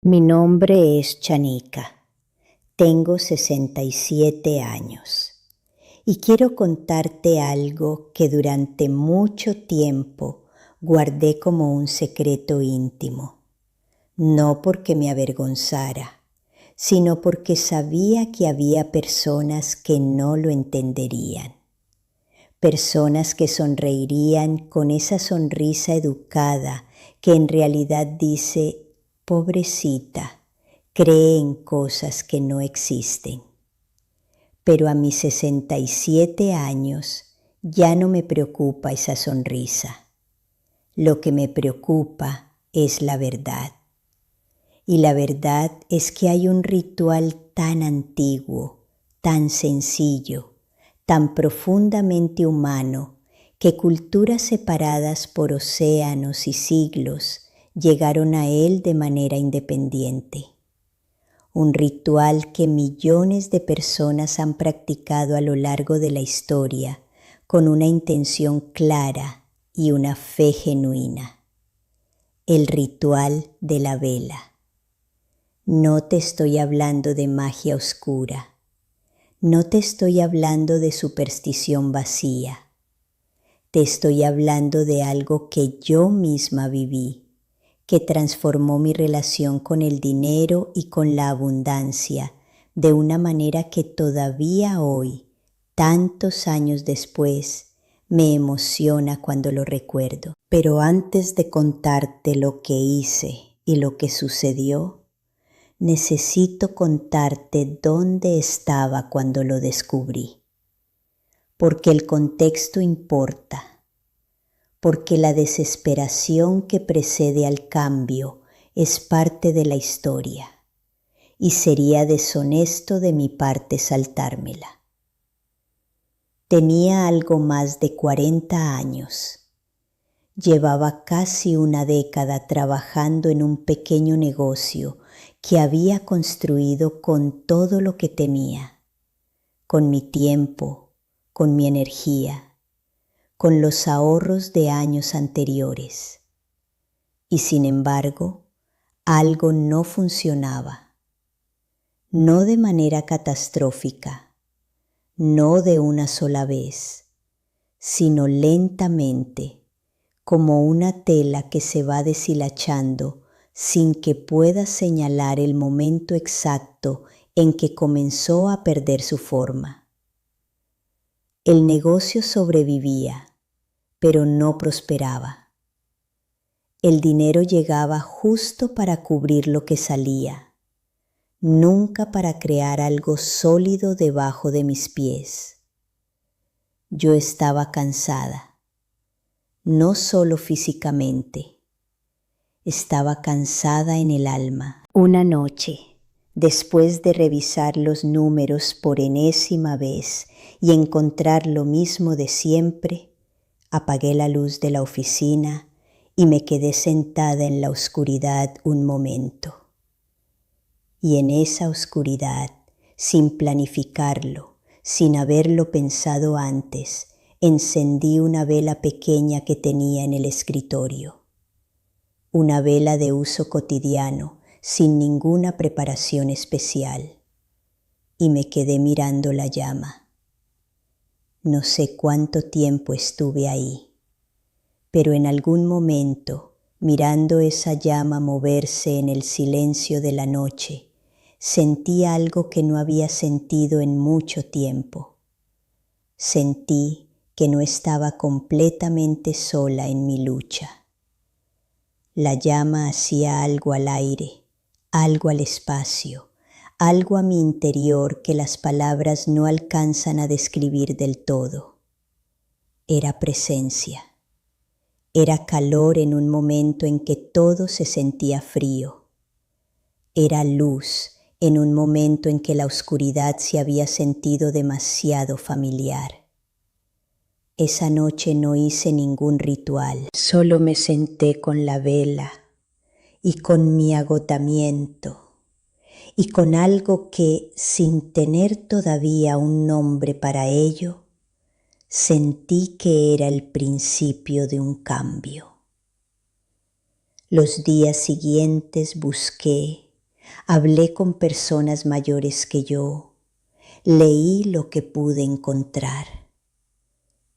Mi nombre es Chanika, tengo 67 años y quiero contarte algo que durante mucho tiempo guardé como un secreto íntimo, no porque me avergonzara, sino porque sabía que había personas que no lo entenderían, personas que sonreirían con esa sonrisa educada que en realidad dice: pobrecita, cree en cosas que no existen. Pero a mis 67 años ya no me preocupa esa sonrisa. Lo que me preocupa es la verdad. Y la verdad es que hay un ritual tan antiguo, tan sencillo, tan profundamente humano, que culturas separadas por océanos y siglos llegaron a él de manera independiente. Un ritual que millones de personas han practicado a lo largo de la historia con una intención clara y una fe genuina. El ritual de la vela. No te estoy hablando de magia oscura. No te estoy hablando de superstición vacía. Te estoy hablando de algo que yo misma viví, que transformó mi relación con el dinero y con la abundancia de una manera que todavía hoy, tantos años después, me emociona cuando lo recuerdo. Pero antes de contarte lo que hice y lo que sucedió, necesito contarte dónde estaba cuando lo descubrí. Porque el contexto importa, porque la desesperación que precede al cambio es parte de la historia y sería deshonesto de mi parte saltármela. Tenía algo más de 40 años. Llevaba casi una década trabajando en un pequeño negocio que había construido con todo lo que tenía, con mi tiempo, con mi energía, con los ahorros de años anteriores. Y sin embargo, algo no funcionaba. No de manera catastrófica, no de una sola vez, sino lentamente, como una tela que se va deshilachando sin que pueda señalar el momento exacto en que comenzó a perder su forma. El negocio sobrevivía, pero no prosperaba. El dinero llegaba justo para cubrir lo que salía, nunca para crear algo sólido debajo de mis pies. Yo estaba cansada, no solo físicamente, estaba cansada en el alma. Una noche, después de revisar los números por enésima vez y encontrar lo mismo de siempre, apagué la luz de la oficina y me quedé sentada en la oscuridad un momento. Y en esa oscuridad, sin planificarlo, sin haberlo pensado antes, encendí una vela pequeña que tenía en el escritorio. Una vela de uso cotidiano, sin ninguna preparación especial. Y me quedé mirando la llama. No sé cuánto tiempo estuve ahí, pero en algún momento, mirando esa llama moverse en el silencio de la noche, sentí algo que no había sentido en mucho tiempo. Sentí que no estaba completamente sola en mi lucha. La llama hacía algo al aire, algo al espacio, algo a mi interior que las palabras no alcanzan a describir del todo. Era presencia. Era calor en un momento en que todo se sentía frío. Era luz en un momento en que la oscuridad se había sentido demasiado familiar. Esa noche no hice ningún ritual, solo me senté con la vela y con mi agotamiento y con algo que, sin tener todavía un nombre para ello, sentí que era el principio de un cambio. Los días siguientes busqué hablé con personas mayores que yo, leí lo que pude encontrar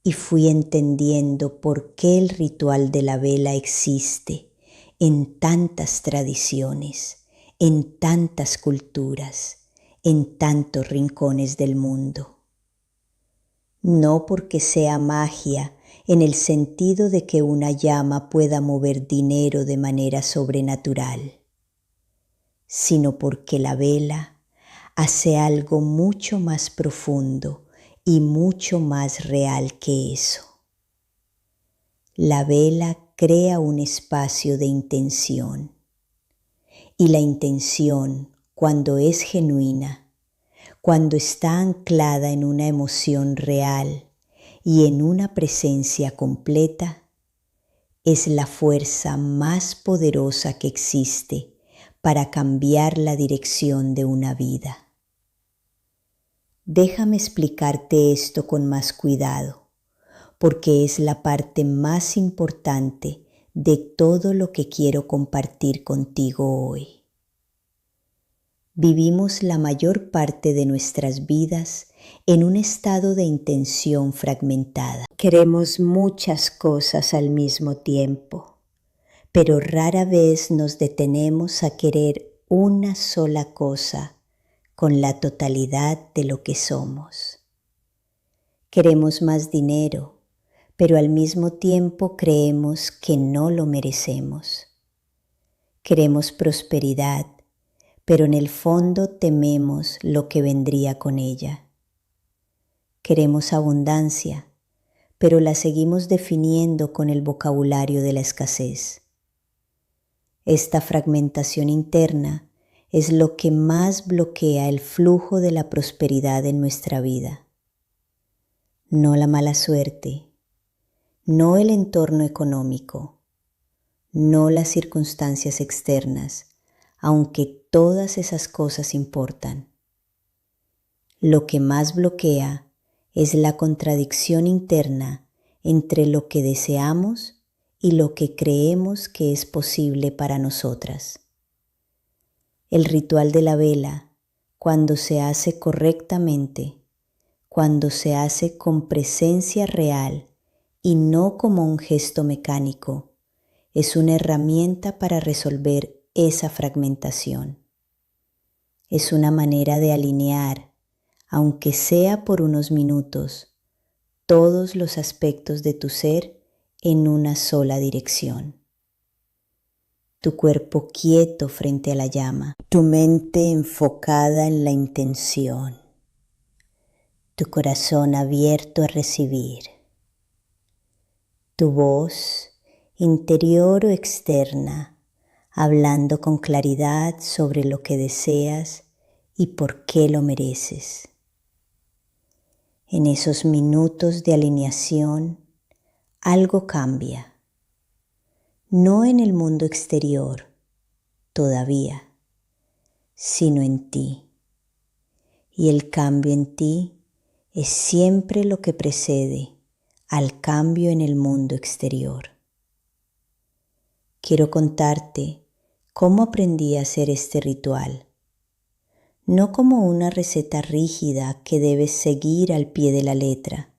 y fui entendiendo por qué el ritual de la vela existe en tantas tradiciones, en tantas culturas, en tantos rincones del mundo. No porque sea magia en el sentido de que una llama pueda mover dinero de manera sobrenatural, sino porque la vela hace algo mucho más profundo y mucho más real que eso. La vela crea un espacio de intención, y la intención, cuando es genuina, cuando está anclada en una emoción real y en una presencia completa, es la fuerza más poderosa que existe para cambiar la dirección de una vida. Déjame explicarte esto con más cuidado, porque es la parte más importante de todo lo que quiero compartir contigo hoy. Vivimos la mayor parte de nuestras vidas en un estado de intención fragmentada. Queremos muchas cosas al mismo tiempo, pero rara vez nos detenemos a querer una sola cosa con la totalidad de lo que somos. Queremos más dinero, pero al mismo tiempo creemos que no lo merecemos. Queremos prosperidad, pero en el fondo tememos lo que vendría con ella. Queremos abundancia, pero la seguimos definiendo con el vocabulario de la escasez. Esta fragmentación interna es lo que más bloquea el flujo de la prosperidad en nuestra vida. No la mala suerte, no el entorno económico, no las circunstancias externas, aunque todas esas cosas importan. Lo que más bloquea es la contradicción interna entre lo que deseamos y lo que creemos que es posible para nosotras. El ritual de la vela, cuando se hace correctamente, cuando se hace con presencia real y no como un gesto mecánico, es una herramienta para resolver esa fragmentación. Es una manera de alinear, aunque sea por unos minutos, todos los aspectos de tu ser en una sola dirección. Tu cuerpo quieto frente a la llama, tu mente enfocada en la intención, tu corazón abierto a recibir, tu voz, interior o externa, hablando con claridad sobre lo que deseas y por qué lo mereces. En esos minutos de alineación, algo cambia. No en el mundo exterior, todavía, sino en ti. Y el cambio en ti es siempre lo que precede al cambio en el mundo exterior. Quiero contarte cómo aprendí a hacer este ritual, no como una receta rígida que debes seguir al pie de la letra,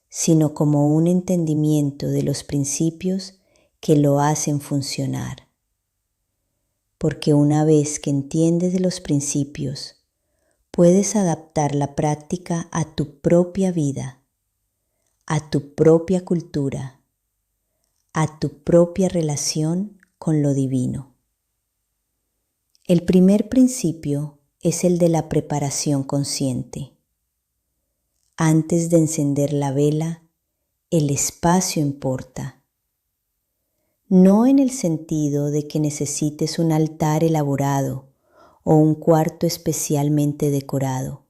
sino como un entendimiento de los principios que lo hacen funcionar. Porque una vez que entiendes de los principios, puedes adaptar la práctica a tu propia vida, a tu propia cultura, a tu propia relación con lo divino. El primer principio es el de la preparación consciente. Antes de encender la vela, el espacio importa. No en el sentido de que necesites un altar elaborado o un cuarto especialmente decorado,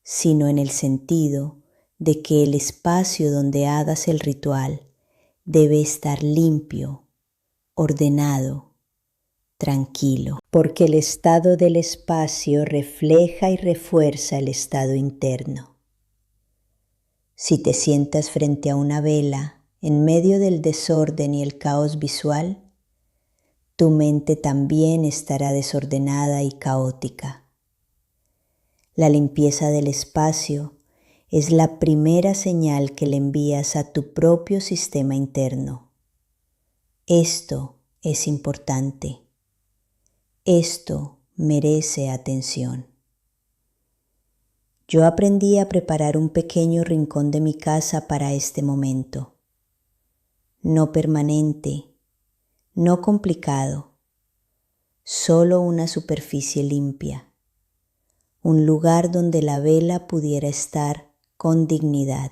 sino en el sentido de que el espacio donde hagas el ritual debe estar limpio, ordenado, tranquilo, porque el estado del espacio refleja y refuerza el estado interno. Si te sientas frente a una vela en medio del desorden y el caos visual, tu mente también estará desordenada y caótica. La limpieza del espacio es la primera señal que le envías a tu propio sistema interno. Esto es importante. Esto merece atención. Yo aprendí a preparar un pequeño rincón de mi casa para este momento. No permanente, no complicado, solo una superficie limpia. Un lugar donde la vela pudiera estar con dignidad.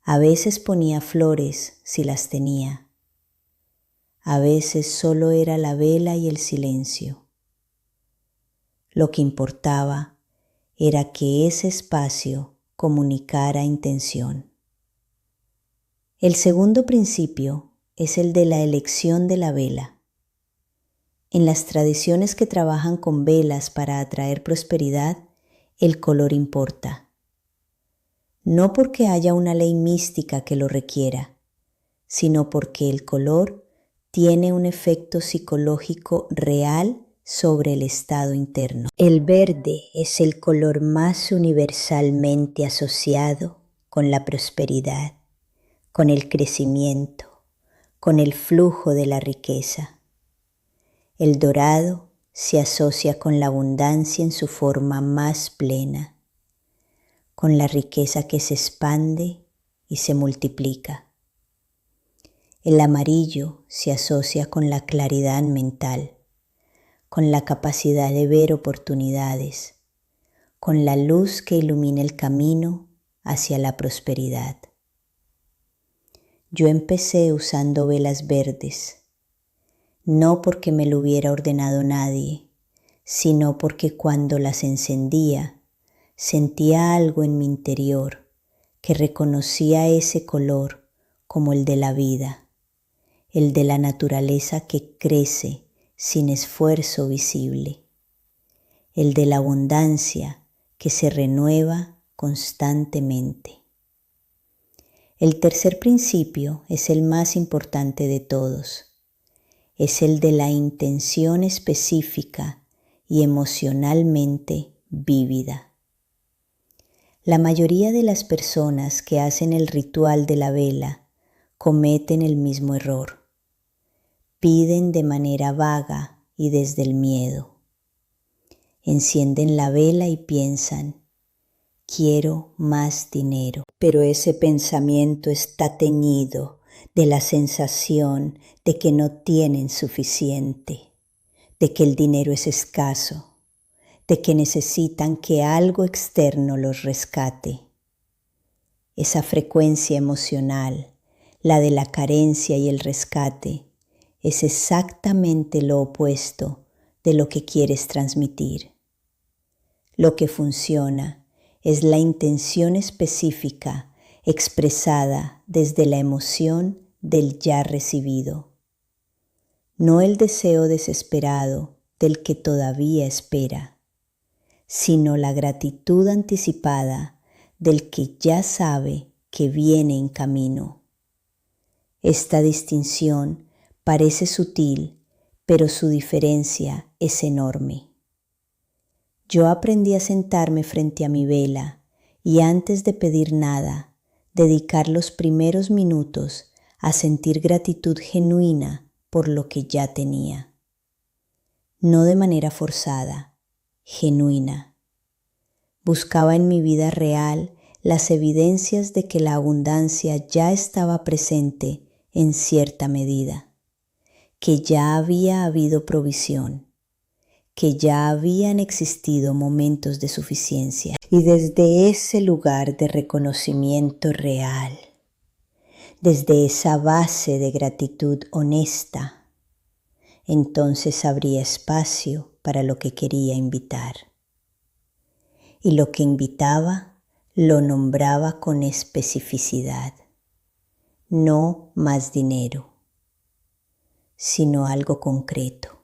A veces ponía flores si las tenía. A veces solo era la vela y el silencio. Lo que importaba era que ese espacio comunicara intención. El segundo principio es el de la elección de la vela. En las tradiciones que trabajan con velas para atraer prosperidad, el color importa. No porque haya una ley mística que lo requiera, sino porque el color tiene un efecto psicológico real sobre el estado interno. El verde es el color más universalmente asociado con la prosperidad, con el crecimiento, con el flujo de la riqueza. El dorado se asocia con la abundancia en su forma más plena, con la riqueza que se expande y se multiplica. El amarillo se asocia con la claridad mental, con la capacidad de ver oportunidades, con la luz que ilumina el camino hacia la prosperidad. Yo empecé usando velas verdes, no porque me lo hubiera ordenado nadie, sino porque cuando las encendía, sentía algo en mi interior que reconocía ese color como el de la vida, el de la naturaleza que crece sin esfuerzo visible, el de la abundancia que se renueva constantemente. El tercer principio es el más importante de todos. Es el de la intención específica y emocionalmente vívida. La mayoría de las personas que hacen el ritual de la vela cometen el mismo error. Piden de manera vaga y desde el miedo. Encienden la vela y piensan, quiero más dinero. Pero ese pensamiento está teñido de la sensación de que no tienen suficiente, de que el dinero es escaso, de que necesitan que algo externo los rescate. Esa frecuencia emocional, la de la carencia y el rescate, es exactamente lo opuesto de lo que quieres transmitir. Lo que funciona es la intención específica expresada desde la emoción del ya recibido, no el deseo desesperado del que todavía espera, sino la gratitud anticipada del que ya sabe que viene en camino. Esta distinción parece sutil, pero su diferencia es enorme. Yo aprendí a sentarme frente a mi vela y antes de pedir nada, dedicar los primeros minutos a sentir gratitud genuina por lo que ya tenía. No de manera forzada, genuina. Buscaba en mi vida real las evidencias de que la abundancia ya estaba presente en cierta medida, que ya había habido provisión, que ya habían existido momentos de suficiencia. Y desde ese lugar de reconocimiento real, desde esa base de gratitud honesta, entonces habría espacio para lo que quería invitar. Y lo que invitaba lo nombraba con especificidad. No más dinero, sino algo concreto.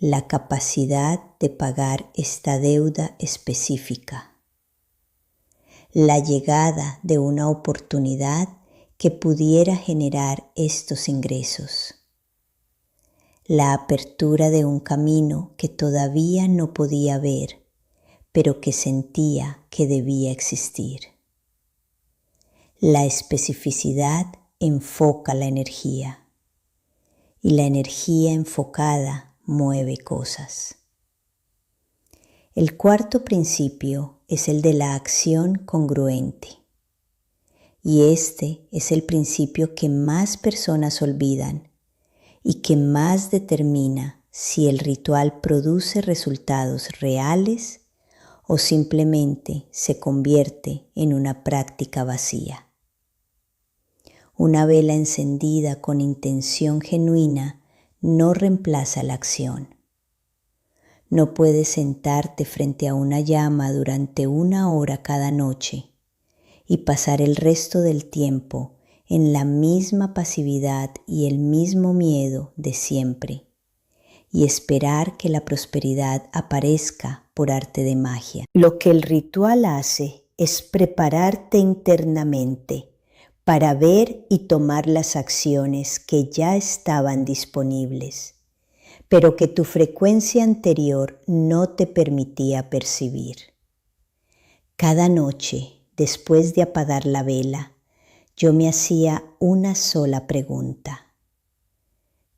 La capacidad de pagar esta deuda específica. La llegada de una oportunidad que pudiera generar estos ingresos. la apertura de un camino que todavía no podía ver, pero que sentía que debía existir. La especificidad enfoca la energía y la energía enfocada mueve cosas. El cuarto principio es el de la acción congruente y este es el principio que más personas olvidan y que más determina si el ritual produce resultados reales o simplemente se convierte en una práctica vacía. Una vela encendida con intención genuina no reemplaza la acción. No puedes sentarte frente a una llama durante 1 hora cada noche y pasar el resto del tiempo en la misma pasividad y el mismo miedo de siempre y esperar que la prosperidad aparezca por arte de magia. Lo que el ritual hace es prepararte internamente para ver y tomar las acciones que ya estaban disponibles, pero que tu frecuencia anterior no te permitía percibir. Cada noche, después de apagar la vela, yo me hacía una sola pregunta.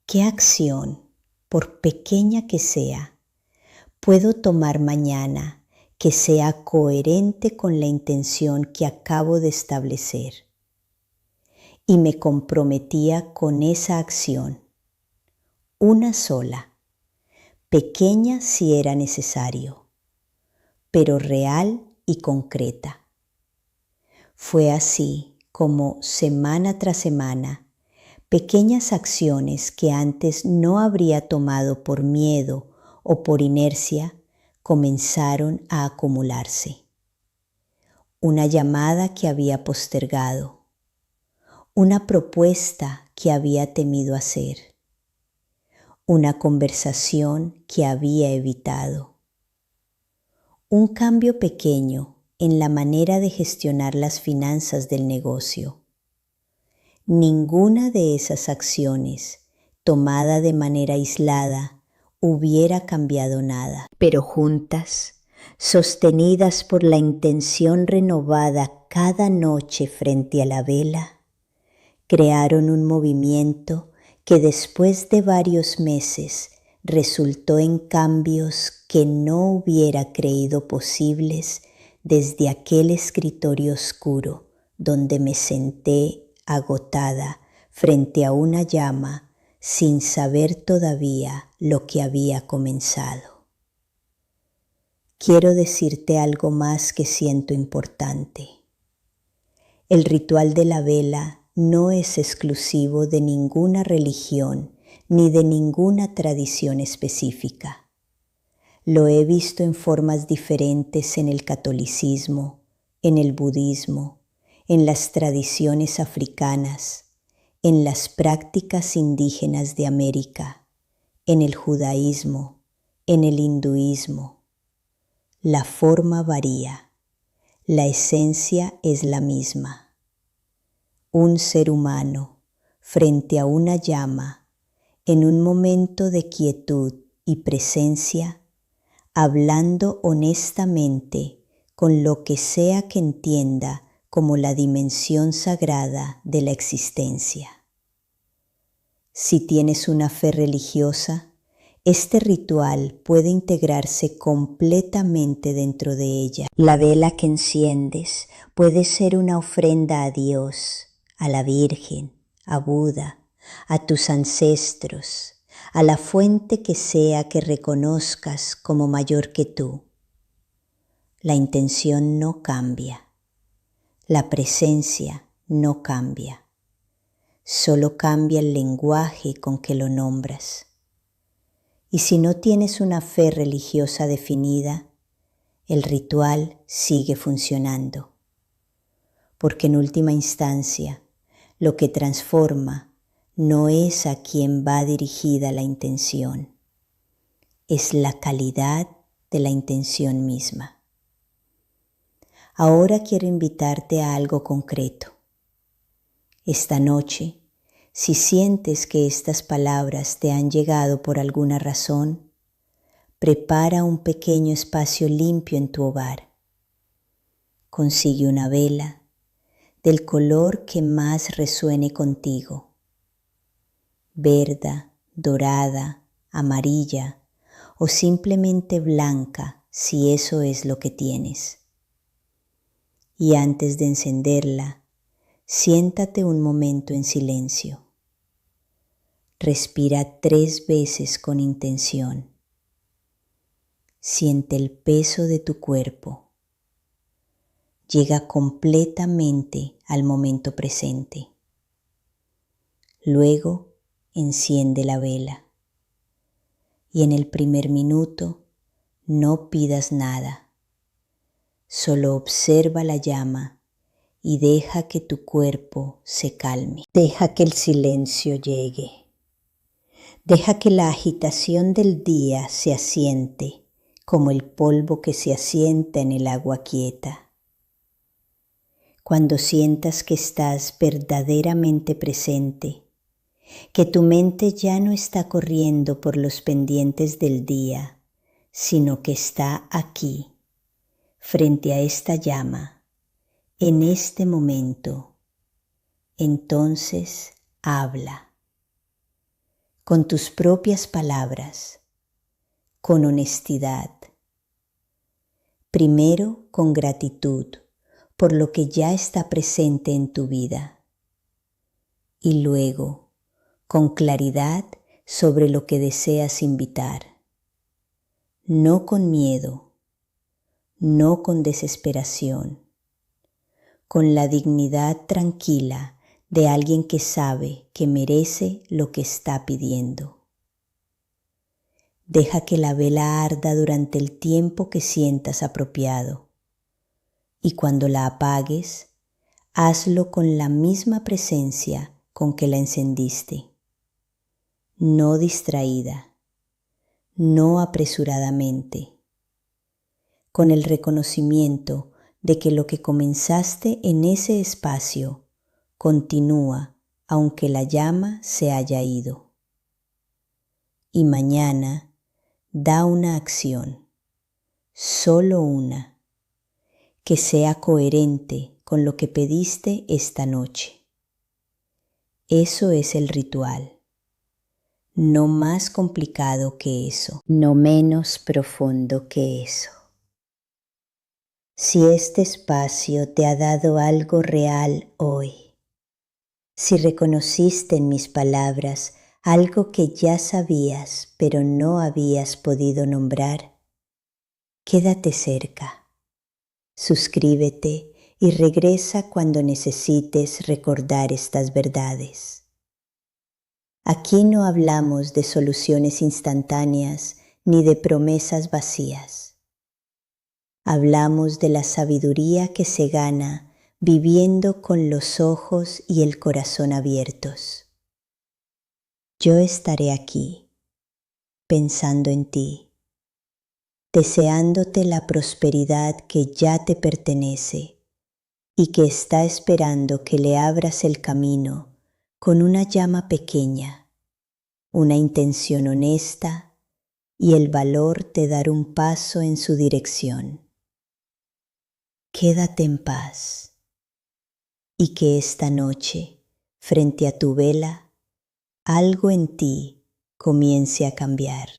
¿Qué acción, por pequeña que sea, puedo tomar mañana que sea coherente con la intención que acabo de establecer? Y me comprometía con esa acción, una sola, pequeña si era necesario, pero real y concreta. Fue así como semana tras semana, pequeñas acciones que antes no habría tomado por miedo o por inercia comenzaron a acumularse. Una llamada que había postergado, una propuesta que había temido hacer, una conversación que había evitado, un cambio pequeño en la manera de gestionar las finanzas del negocio. Ninguna de esas acciones, tomada de manera aislada, hubiera cambiado nada, pero juntas, sostenidas por la intención renovada cada noche frente a la vela, crearon un movimiento que después de varios meses resultó en cambios que no hubiera creído posibles desde aquel escritorio oscuro donde me senté agotada frente a una llama sin saber todavía lo que había comenzado. Quiero decirte algo más que siento importante. El ritual de la vela no es exclusivo de ninguna religión ni de ninguna tradición específica. Lo he visto en formas diferentes en el catolicismo, en el budismo, en las tradiciones africanas, en las prácticas indígenas de América, en el judaísmo, en el hinduismo. La forma varía, la esencia es la misma. Un ser humano frente a una llama, en un momento de quietud y presencia, hablando honestamente con lo que sea que entienda como la dimensión sagrada de la existencia. Si tienes una fe religiosa, este ritual puede integrarse completamente dentro de ella. La vela que enciendes puede ser una ofrenda a Dios, a la Virgen, a Buda, a tus ancestros, a la fuente que sea que reconozcas como mayor que tú. La intención no cambia, la presencia no cambia, solo cambia el lenguaje con que lo nombras. Y si no tienes una fe religiosa definida, el ritual sigue funcionando, porque en última instancia, lo que transforma no es a quien va dirigida la intención, es la calidad de la intención misma. Ahora quiero invitarte a algo concreto. Esta noche, Si sientes que estas palabras te han llegado por alguna razón, prepara un pequeño espacio limpio en tu hogar. Consigue una vela del color que más resuene contigo, verde, dorada, amarilla o simplemente blanca si eso es lo que tienes. Y antes de encenderla, siéntate un momento en silencio. Respira 3 veces con intención. Siente el peso de tu cuerpo. Llega completamente al momento presente. Luego, enciende la vela. Y en el primer minuto, no pidas nada. Solo observa la llama y deja que tu cuerpo se calme. Deja que el silencio llegue. Deja que la agitación del día se asiente como el polvo que se asienta en el agua quieta. Cuando sientas que estás verdaderamente presente, que tu mente ya no está corriendo por los pendientes del día, sino que está aquí, frente a esta llama, en este momento, entonces habla. Con tus propias palabras, con honestidad. Primero con gratitud por lo que ya está presente en tu vida. Y luego con claridad sobre lo que deseas invitar. No con miedo, no con desesperación, con la dignidad tranquila de alguien que sabe que merece lo que está pidiendo. Deja que la vela arda durante el tiempo que sientas apropiado. Y cuando la apagues, hazlo con la misma presencia con que la encendiste. No distraída, no apresuradamente. Con el reconocimiento de que lo que comenzaste en ese espacio continúa aunque la llama se haya ido. Y mañana da una acción, solo una, que sea coherente con lo que pediste esta noche. Eso es el ritual. No más complicado que eso, no menos profundo que eso. Si este espacio te ha dado algo real hoy, si reconociste en mis palabras algo que ya sabías pero no habías podido nombrar, quédate cerca. Suscríbete y regresa cuando necesites recordar estas verdades. Aquí no hablamos de soluciones instantáneas ni de promesas vacías. Hablamos de la sabiduría que se gana viviendo con los ojos y el corazón abiertos. Yo estaré aquí, pensando en ti, deseándote la prosperidad que ya te pertenece y que está esperando que le abras el camino con una llama pequeña, una intención honesta y el valor de dar un paso en su dirección. Quédate en paz y que esta noche, frente a tu vela, algo en ti comience a cambiar.